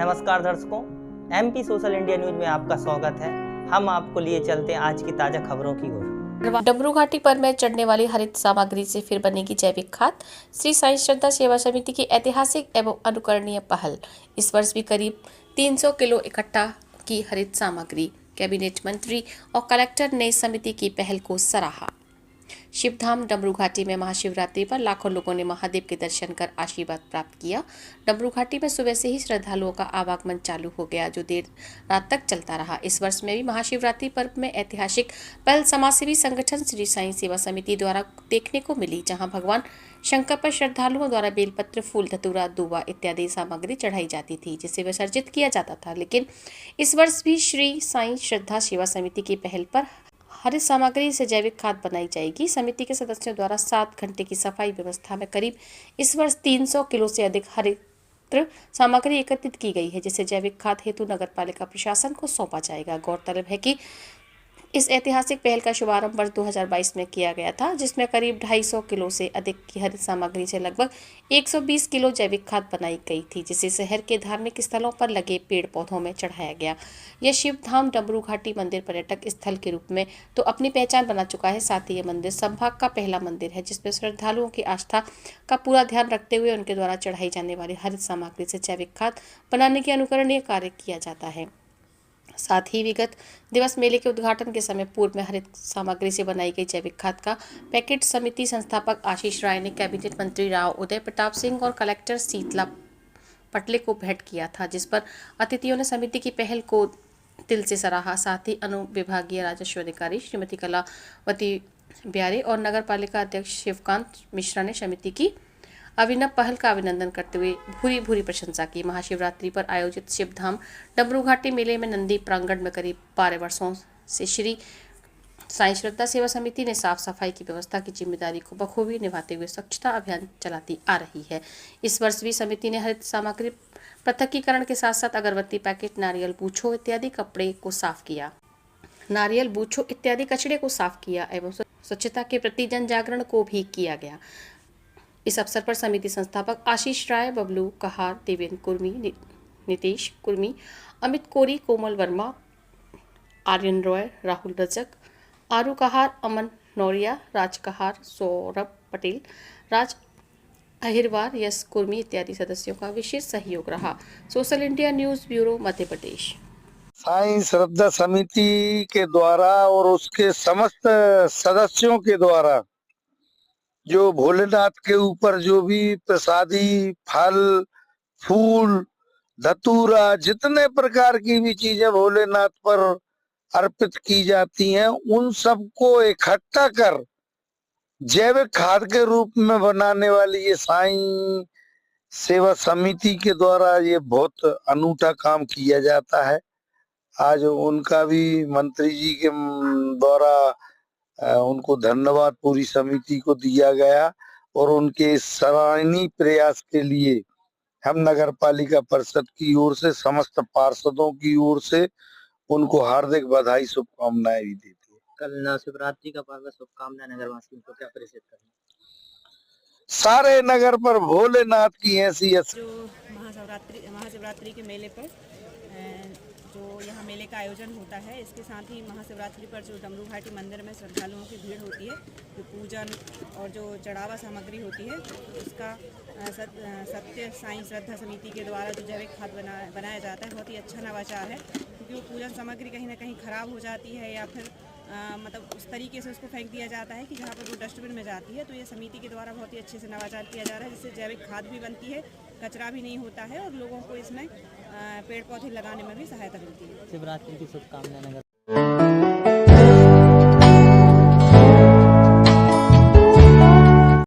नमस्कार दर्शकों, MP social India news में आपका स्वागत है। हम आपको लिए चलते हैं आज की ताजा खबरों की ओर। डमरू घाटी पर में चढ़ने वाली हरित सामग्री से फिर बनेगी जैविक खाद। श्री साईं श्रद्धा सेवा समिति की ऐतिहासिक एवं अनुकरणीय पहल। इस वर्ष भी करीब 300 किलो इकट्ठा की हरित सामग्री। कैबिनेट मंत्री और कलेक्टर ने समिति की पहल को सराहा। शिवधाम डमरू घाटी में महाशिवरात्रि पर लाखों लोगों ने महादेव के दर्शन कर आशीर्वाद प्राप्त किया। डमरू घाटी में सुबह से ही श्रद्धालुओं का आवागमन चालू हो गया, जो देर रात तक चलता रहा। इस वर्ष में भी महाशिवरात्रि पर्व में ऐतिहासिक पहल समाजसेवी संगठन श्री साईं सेवा समिति द्वारा देखने को मिली, जहां भगवान शंकर पर श्रद्धालुओं द्वारा बेलपत्र, फूल, धतूरा, दूबा इत्यादि सामग्री चढ़ाई जाती थी, जिसे विसर्जित किया जाता था। लेकिन इस वर्ष भी श्री साईं श्रद्धा सेवा समिति की पहल पर हरित सामग्री से जैविक खाद बनाई जाएगी। समिति के सदस्यों द्वारा 7 घंटे की सफाई व्यवस्था में करीब इस वर्ष 300 किलो से अधिक हरित सामग्री एकत्रित की गई है, जिसे जैविक खाद हेतु नगर पालिका प्रशासन को सौंपा जाएगा। गौरतलब है कि इस ऐतिहासिक पहल का शुभारंभ वर्ष 2022 में किया गया था, जिसमें करीब 250 किलो से अधिक की हरित सामग्री से लगभग 120 किलो जैविक खाद बनाई गई थी, जिसे शहर के धार्मिक स्थलों पर लगे पेड़ पौधों में चढ़ाया गया। यह शिवधाम डमरू घाटी मंदिर पर्यटक स्थल के रूप में तो अपनी पहचान बना चुका है। साथ ही यह मंदिर संभाग का पहला मंदिर है जिसमें श्रद्धालुओं की आस्था का पूरा ध्यान रखते हुए उनके द्वारा चढ़ाई जाने वाली हरित सामग्री से जैविक खाद बनाने के अनुकरणीय कार्य किया जाता है। साथ ही विगत दिवस मेले के उद्घाटन के समय पूर्व में हरित सामग्री से बनाई गई जैविक खाद का पैकेट समिति संस्थापक आशीष राय ने कैबिनेट मंत्री राव उदय प्रताप सिंह और कलेक्टर शीतला पटले को भेंट किया था, जिस पर अतिथियों ने समिति की पहल को दिल से सराहा। साथ ही अनुविभागीय राजस्व अधिकारी श्रीमती कलावती ब्यारे और नगर पालिका अध्यक्ष शिवकांत मिश्रा ने समिति की अभिनव पहल का अभिनंदन करते हुए भूरी भूरी प्रशंसा की। महाशिवरात्रि पर आयोजित शिवधाम डमरू घाटी मेले में नंदी प्रांगण में करीब 12 वर्षों से श्री साईं श्रद्धा सेवा समिति ने साफ सफाई की व्यवस्था की जिम्मेदारी को बखूबी निभाते हुए स्वच्छता अभियान चलाती आ रही है। इस वर्ष भी समिति ने हरित सामग्री पृथकीकरण के साथ साथ अगरबत्ती पैकेट, नारियल बूछो इत्यादि कपड़े को साफ किया एवं स्वच्छता के प्रति जन जागरण को भी किया गया। इस अवसर पर समिति संस्थापक आशीष राय, बबलू कहार, देवेंद्र कुर्मी, नितेश कुर्मी, अमित कोरी, कोमल वर्मा, आर्यन रॉय, राहुल रजक, आरू कहार, अमन नौरिया, राज कहार, सौरभ पटेल, राज अहिरवार, यश कुर्मी इत्यादि सदस्यों का विशेष सहयोग रहा। Social India news bureau, Madhya Pradesh. Sai श्रद्धा समिति के द्वारा और उसके समस्त सदस्यों के द्वारा जो भोलेनाथ के ऊपर जो भी प्रसादी, फल, फूल, धतूरा, जितने प्रकार की भी चीजें भोलेनाथ पर अर्पित की जाती हैं, उन सबको इकट्ठा कर जैविक खाद के रूप में बनाने वाली ये साईं सेवा समिति के द्वारा ये बहुत अनूठा काम किया जाता है। आज उनका भी मंत्री जी के द्वारा उनको धन्यवाद पूरी समिति को दिया गया और उनके इस सराहनीय प्रयास के लिए हम नगर पालिका परिषद की ओर से, समस्त पार्षदों की ओर से उनको हार्दिक बधाई, शुभकामनाएं भी देती है। कल शिवरात्रि का पर्व, शुभकामनाएं नगरवासियों को क्या प्रेषित करें? सारे नगर पर भोलेनाथ की ऐसी जो महाशिवरात्रि के मेले पर जो यहाँ मेले का आयोजन होता है, इसके साथ ही महाशिवरात्रि पर जो डमरू घाटी मंदिर में श्रद्धालुओं की भीड़ होती है, जो पूजन और जो चढ़ावा सामग्री होती है, उसका सत्य साईं श्रद्धा समिति के द्वारा जो जैविक खाद बनाया जाता है, बहुत ही अच्छा नवाचार है। क्योंकि वो पूजन सामग्री कहीं ना कहीं ख़राब हो जाती है या फिर मतलब उस तरीके से उसको फेंक दिया जाता है कि जहाँ पर वो डस्टबिन में जाती है। तो ये समिति के द्वारा बहुत ही अच्छे से नवाचार किया जा रहा है, जिससे जैविक खाद भी बनती है, कचरा भी नहीं होता है और लोगों को इसमें पेड़ पौधे लगाने में भी सहायता मिलती है। शिवरात्रि की शुभकामनाएं नगर